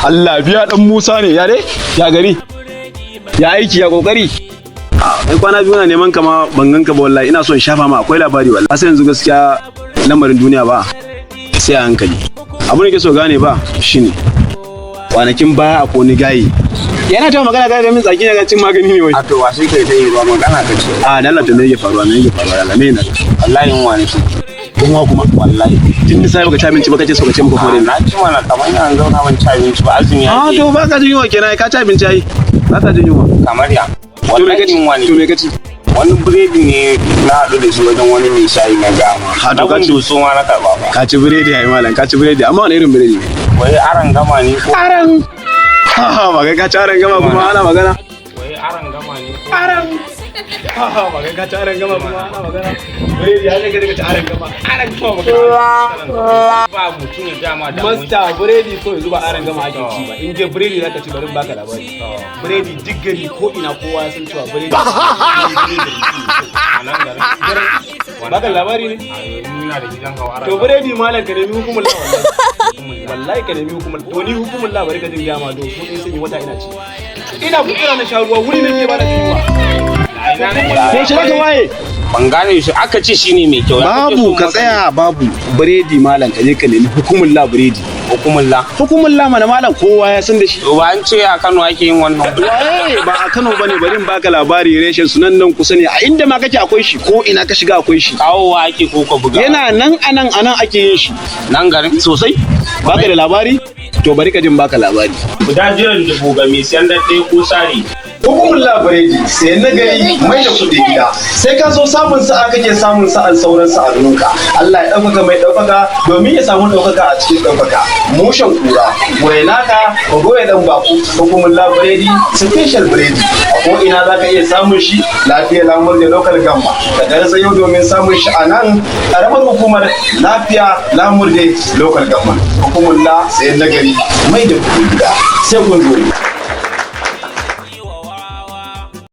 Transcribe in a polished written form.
Allah biya dan Musa ne ya dai ya gari ya aiki ya kokari. Ai kwana biyu na neman ka ma ban ganka ba wallahi ina son shafa ma akwai labari wallahi. Asa yanzu gaskiya lamarin duniya ba sai a hankali. Abu ne ke so gane ba shine kwanakin baya a koni gayi yana ta magana ga min tsaki ne ga cin magani ne wai. A to washe kai dai ba magana kace. A dan Allah to me yake faruwa Allah me ne wallahi yin wani shi kuma wallahi tun da sai baka ci abinci ba kace so ka ce muka kore na ci mana kamar yanzu zauna ban ci abinci ba azumi ya a to baka jin yunwa kenan ka ci abinci ai baka jin yunwa kamar ya wallahi yin wani to me kace wani biredi ne na haɗu da shi wajen wani mai shayi na gama ha to ka ci so ma na karɓa ba ka ci biredi ai malam ka ci biredi amma wani irin biredi ne wai aran gama ne ko aran ha ba ka ci aran gama kuma ana magana wai aran gama ne ko aran ha ba ka ci aran gama kuma ana magana biredi ya ne ka ci aran gama ba mutum ya dama da masta biredi ko yanzu ba aran gama ake ci ba in je biredi zaka ci bari baka labari biredi duk gari ko ina kowa ya san cewa biredi baka labari ne to biredi malam ka nemi hukumar wallahi ka nemi hukumar to ni hukumar labari ka jin gama do ko in sun wata ina ci ina kudura na sha ruwa wuri nake ba da ruwa sai shi ka waye ban gane shi aka ce shine mai kyau babu ka tsaya babu biredi malam ka je ka nemi hukumar la biredi hukumar la mana malam kowa ya san da shi to ba an ce a Kano ake yin wannan waye ba a Kano bane bari in baka labari reshen sunan nan kusa ne a inda ma kake akwai shi ko ina ka shiga akwai shi kawowa ake ko ka buga yana nan anan ake yin shi nan garin sosai baka da labari to bari ka jin baka labari guda jiran dubu ga mai siyan daɗe ko sari hukumar labareji sai na gari mai da kuɗi gida sai ka so samun sa'a kake samun sa'an sauran sa'adunka Allah ya ɗaukaka mai ɗaukaka domin ya samu ɗaukaka a cikin ɗaukaka mushen kura wainaka ko goya dan baku hukumar labareji special biredi a ko ina za ka iya samun shi lafiya lamur da local gamma da garza yau domin samun shi a nan ƙaramar hukumar lafiya lamur da local gamma hukumar la sai na gari mai da kuɗi gida sai kun zo